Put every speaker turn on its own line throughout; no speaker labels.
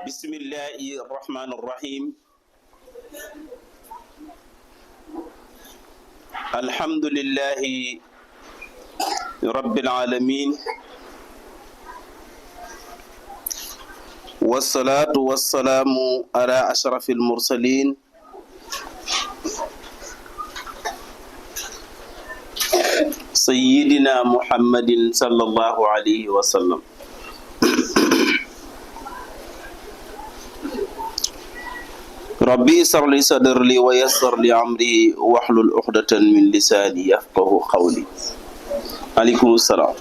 بسم الله الرحمن الرحيم الحمد لله رب العالمين والصلاة والسلام على أشرف المرسلين سيدنا محمد صلى الله عليه وسلم ربي اشرح لي صدري ويسر لي امري واحلل عقدة من لساني يفقهوا قولي. عليكم السلام.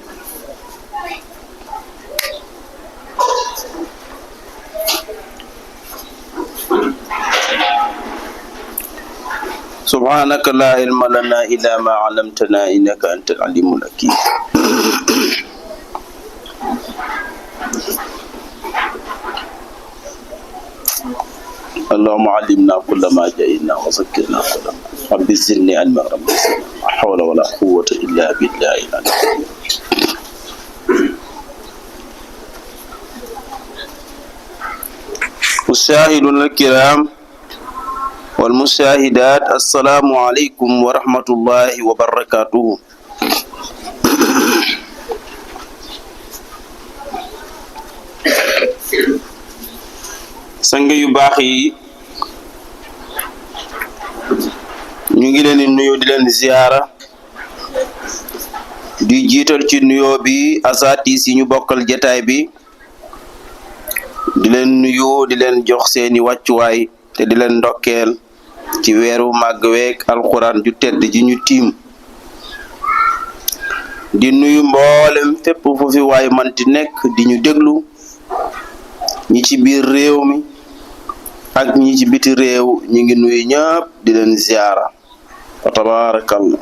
سبحانك لا علم لنا الا ما علمتنا انك انت العليم الحكيم. اللهم علمنا كل ما جئنا وذكرنا كل ما رب زدني علما رب زدني لا حول ولا قوة إلا بالله العلي. مشاهدينا الكرام والمشاهدات السلام عليكم ورحمة الله وبركاته. sang yu baax yi ñu ngi leen di nuyu di leen ziyaara di jiital ci nuyoo bi asatis yi ñu bokkal jataay bi di leen nuyu di leen jox seeni wàccuwaay te di leen ndokkeel ci weeru màgg week alxuraan ju tedd ji ñu tiim di nuyu mboolem fépp fu fi waay manti nekk di ñu déglu ñi ci biir réew mi ak ñi ci biti réew ñi ngi nuyu ñëpp di leen ziyaara wa tabarakallah.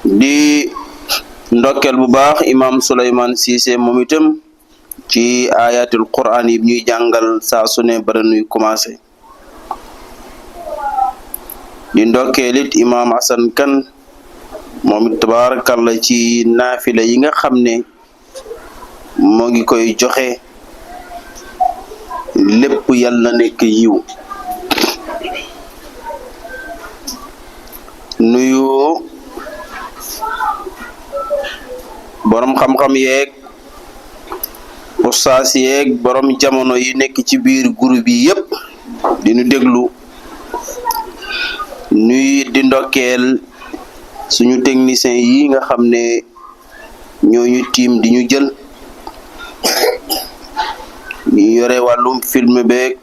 di ndokkel bu baax imam Souleymane Cissé moom itam ci ayatul Qur'an yi ñuy jàngal saa su ne bara nuy commencé di ndokkeelit imam Hassan Kane moom it tabarakallah ci naafila yi nga xam ne moo ngi koy joxe lépp yàlla na nekk yiw. nuyu borom xam-xam yeeg ustaas yeeg borom jamono yi nekk ci biir groupe yi yépp di nu déglu nuy di ndokkeel suñu technicien yi nga xam ne ñooñu tiim di ñu jël ñu yore wàllum film beeg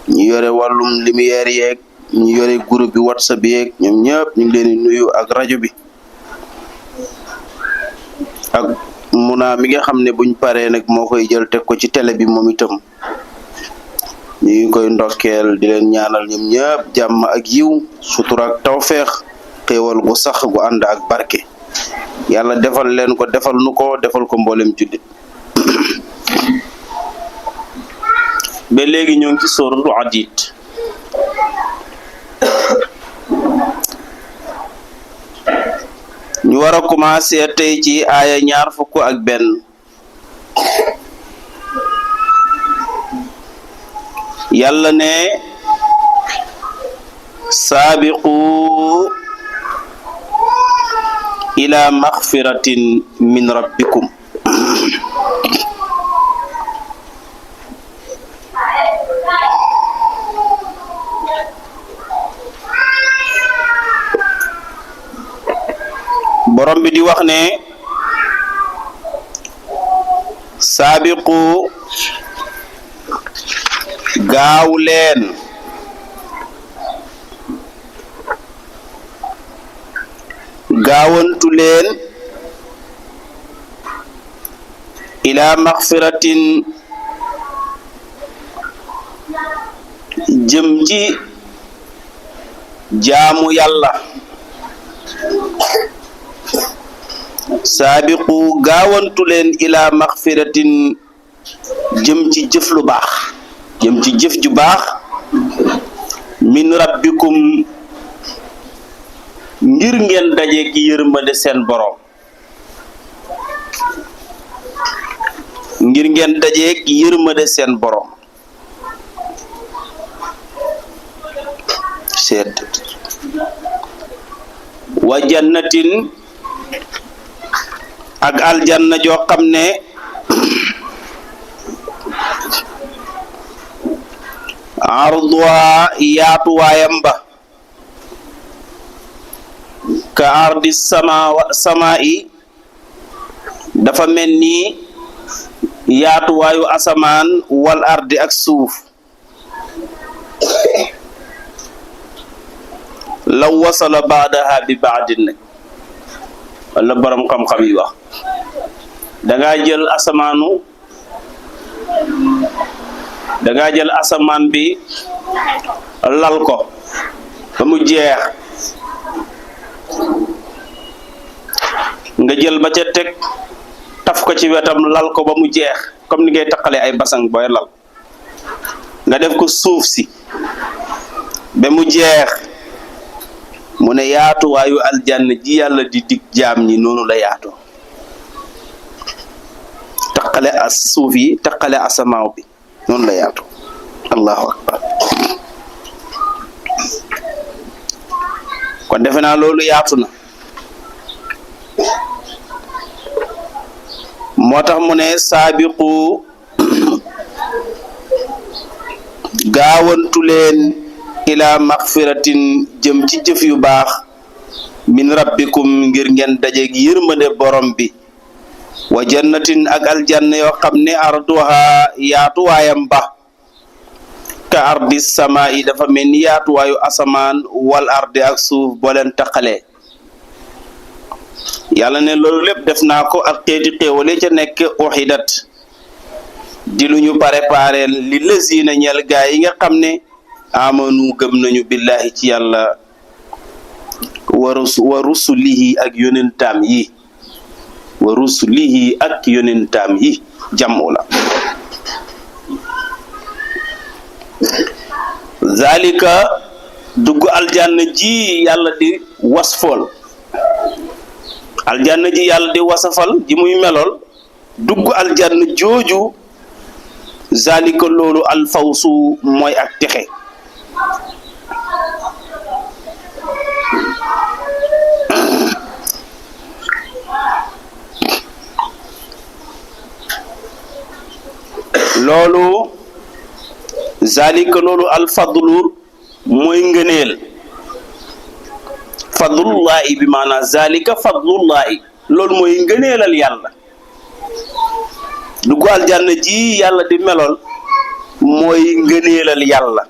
ñu yore wàllum lumière yeeg ñu yore groupe bi WhatsApp yeeg ñoom ñëpp ñu ngi leen di nuyu ak rajo bi ak Muna mi nga xam ne buñ paree nag moo koy jël teg ko ci télé bi moom itam ñu ngi koy ndokkeel di leen ñaanal ñoom ñëpp jàmm ak yiw sutura ak tawfeex xéewal gu sax gu ànd ak barke yàlla defal leen ko defal nu ko defal ko mboolem jullit. ba léegi ñoo ngi ci sóoratu Hadiid ñu war a commencer tey ci aaya 21 yàlla ne saabiqu ila maxfiratin min rabbikum borom bi di wax ne saabiqu gaaw leen gaawantu leen ila maxfiratin jëm ci jaamu yàlla saabiqu gaawantu leen ila maxfiratin jëm ci jëf lu baax jëm ci jëf ju baax min rabbikum ngir ngeen dajeeg yërmande seen borom ngir ngeen dajeeg yërmande seen borom seet wa jannatin ak aljanna joo xam ne arduha yaatuwaayam ba ka ardi samaa'i dafa mel ni yaatuwaayu asamaan wal ardi ak suuf law wasala baadaha bi baadin nag wala borom xam-xam yi wax dangaa jël asamaan bi lal ko ba mu jeex nga jël ba ca teg taf ko ci wetam lal ko ba mu jeex comme ni ngay taqale ay basang booy lal nga def ko suuf si ba mu jeex mu ne yaatuwaayu aljanna ji yàlla di dig jaam ñi noonu la yaatoo taqale as suuf yi taqale asamaaw bi noonu la yaatoo allahu akbar kon defe naa loolu yaatu na moo tax mu ne saabiqu gaawantu leen ila maxfiratin jëm ci jëf yu baax min rabbikum ngir ngeen dajeeg yërmande borom bi wa jannatin ak aljanna yoo xam ne arduha yaatuwaayam ba ka ardi samaa yi dafa mel ni yaatuwaayu asamaan wal ardi ak suuf boo leen taqalee yàlla ne loolu lépp def naa ko ak xeeti xéewale ca nekk uxidat di lu ñu préparé li lazina ñel gaa yi nga xam ne amanu gëm nañu billahi ci yàlla wa rusulihi ak yonentaam yi wa rusulihi ak yonentaam yi jamu la zalika dugg aljanna ji yàlla di wasfol aljanna ji yàlla di wasafal ji muy melool dugg aljanna jooju zalika loolu alfawsu mooy ak texe loolu zalika loolu alfadlu mooy ngëneel fadlullahi bi maanaam zalika fadlullahi loolu mooy ngëneelal yàlla dugg aljanna ji yàlla di melool mooy ngëneelal yàlla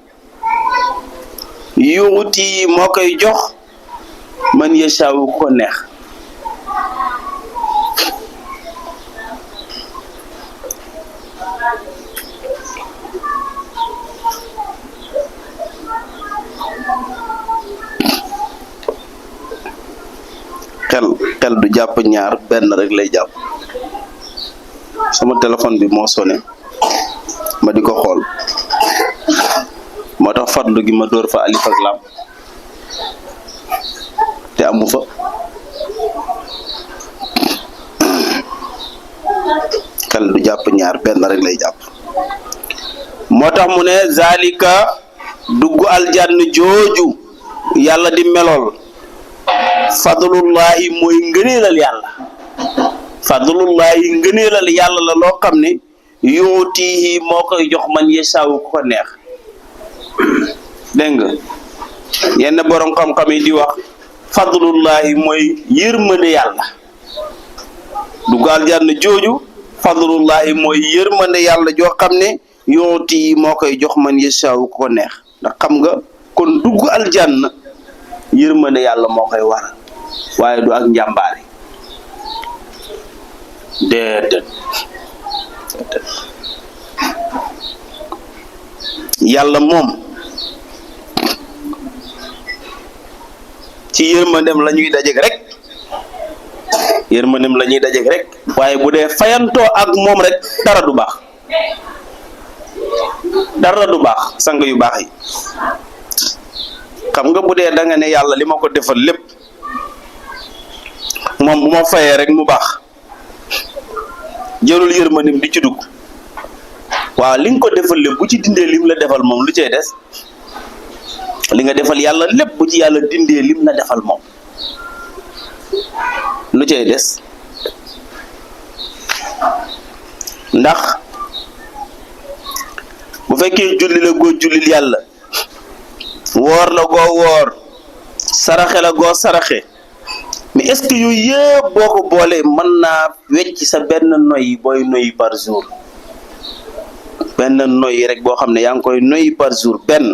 yuuti moo koy jox man yashaawu ko neex xel du jàpp ñaar benn rek lay jàpp sama téléphone bi moo sonné ma di ko xool moo tax fadlu gi ma dóor fa alif ak lam te amu fa xel du jàpp ñaar benn rek lay jàpp moo tax mu ne zalika dugg aljann jooju yàlla di melool fadlullahi mooy ngëneelal yàlla fadlullahi ngëneelal yàlla la loo xam ne yuutihi moo koy jox man yasaawu ko neex dégg nga yenn borom xam-xam yi di wax fadlullahi mooy yërmande yàlla dugg aljanna jooju fadlullahi mooy yërmande yàlla joo xam ne yuutihi moo koy jox man yasaawu ko neex ndax xam nga kon dugg aljanna yërmande yàlla moo koy waral waaye du ak njàmbaare déedéet yàlla moom ci yërmandem la ñuy dajeg rek yërmandem la ñuy dajeg rek waaye bu dee fayantoo ak moom rek dara du baax sang yu baax yi xam nga bu dee da nga ne yàlla li ma ko defal lépp moom bu ma fayee rek mu baax jërul yërmandim di ci dugg waaw li nga ko defal lépp bu ci dindee lim la defal moom lu cay des li nga defal yàlla lépp bu ci yàlla dindee lim la defal moom lu cay des ndax bu fekkee julli la goo jullil yàlla woor la goo woor saraxe la goo saraxe mais est-ce que yooyu yëpp boo ko boolee mën naa wecc sa benn noyyi booy noyyi par jour benn noyyi rek boo xam ne yaa ngi koy noyyi par jour benn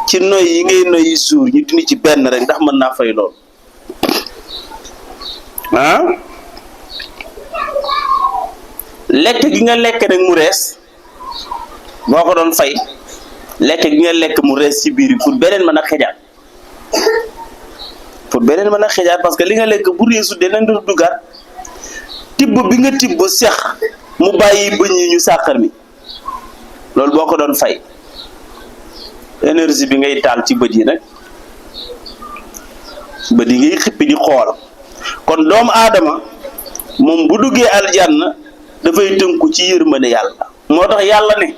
ci noyyi yi ngay noyyi jour ñu dindi ci benn rek ndax mën naa fay lool ah lekk gi nga lekk nag mu rees boo ko doon fay lekk gi nga lekk mu rees ci biir pour beneen mën a xejaat parce que li nga lekk bu reesu dinañ doon duggaat tibb bi nga tibb sex mu bàyyi bëñ yi ñu sàqar mi loolu boo ko doon fay énergie bi ngay taal ci bët yi nag bët yi ngay xippi di xool kon doomu aadama moom bu duggee aljanna dafay tënku ci yërmande yàlla moo tax yàlla ne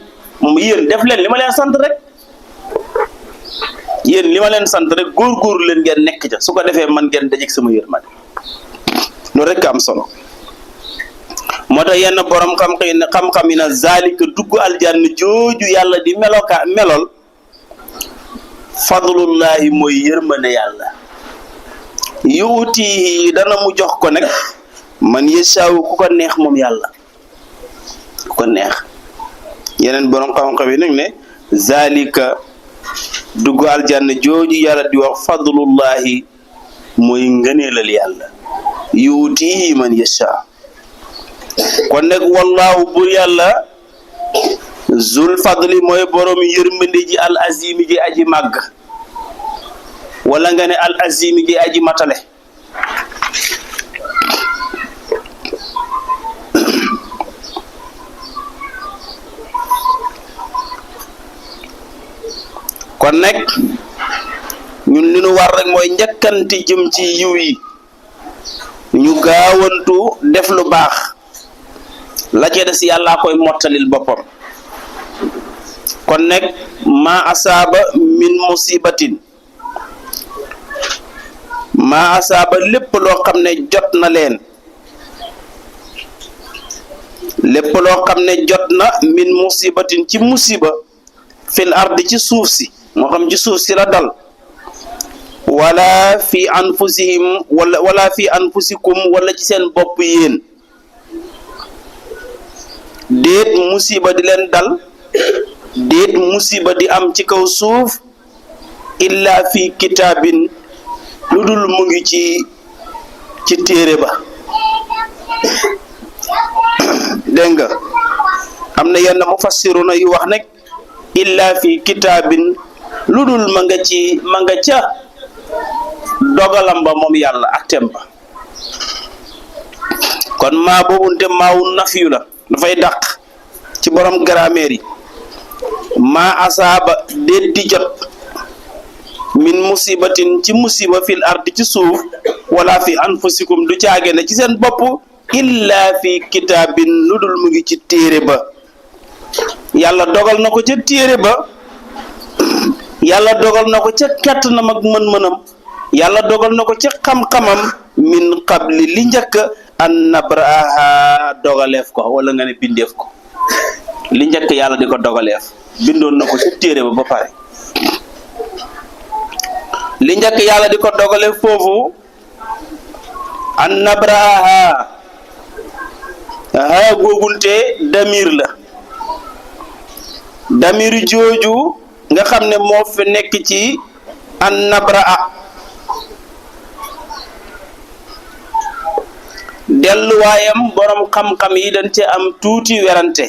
moom yéen def leen li ma leen sant rek yéen li ma leen sant rek góorgóorlu leen ngeen nekk ca su ko defee man ngeen dajeek sama yërmande loolu rek am solo moo tax yenn borom xam-xam yi na zalika dugg aljanna jooju yàlla di melol fadlullahi mooy yërmande yàlla yuutihi dana mu jox ko nag man yashaawu ku ko neex moom yàlla ku ko neex yeneen borom xam-xam yi nag ne zalika dugg aljanna jooju yàlla di wax fadlullahi mooy ngëneelal yàlla yuutihi man yashaa kon nag wallaahu bur yàlla zul fadli mooy borom yërmande ji al azimi ji aji màgg wala nga ne al azimi ji aji matale kon nag ñun li nu war rek mooy njëkkanti jëm ci yiw yi ñu gaawantu def lu baax la ca des yàllaa koy mottalil boppam kon nag maa asaaba min musibatin maa asaaba lépp loo xam ne jot na leen lépp loo xam ne jot na min musibatin ci musiba fil ardi ci suuf si moo xam ci suuf si la dal wala fi anfusihim wala fi anfusikum wala ci seen bopp yéen déet musiba di leen dal déet musiba di am ci kaw suuf illa fi kitaabin lu dul mu ngi ci téere ba dégg nga am na yenn mufassiruna yu wax nag illa fi kitaabin lu dul ma nga ca dogalam ba moom yàlla ak tem ba kon maa boobunte maawu nafiyu la dafay dàq ci borom grammaire yi maa asaaba déet di jot min musibatin ci musiba fil ardi ci suuf wala fi anfusikum du caage ne ci seen bopp illa fi kitaabin lu dul mu ngi ci téere ba yàlla dogal na ko ca téere ba yàlla dogal na ko ca kattanam ak mën-mënam yàlla dogal na ko ca xam-xamam min qabli li njëkk an nabraha dogaleef ko wala nga ne bindeef ko li njëkk yàlla di ko dogaleef bindoon na ko ca téere ba pare li njëkk yàlla di ko dogaleef foofu an nabraha haa googunte damir la damir jooju nga xam ne moo fi nekk ci an nabraa delluwaayam borom xam-xam yi dañ ci am tuuti werante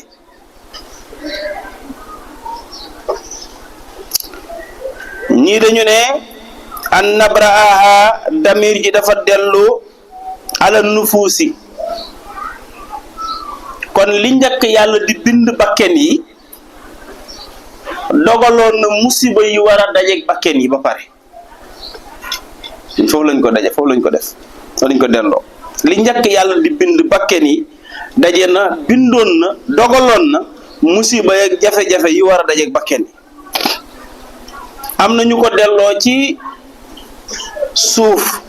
ñii dañu ne an nabraaha damir ji dafa dellu ala nufuusi kon li njëkk yàlla di bind bakken yi dogaloon na musiba yi war a dajeeg bakken yi ba pare foofu lañ ko daje foofu lañ ko def dañ ko delloo li njëkk yàlla di bind bakken yi daje na bindoon na dogaloon na musiba yeeg jafe-jafe yi war a dajeeg bakken yi am na ñu ko delloo ci suuf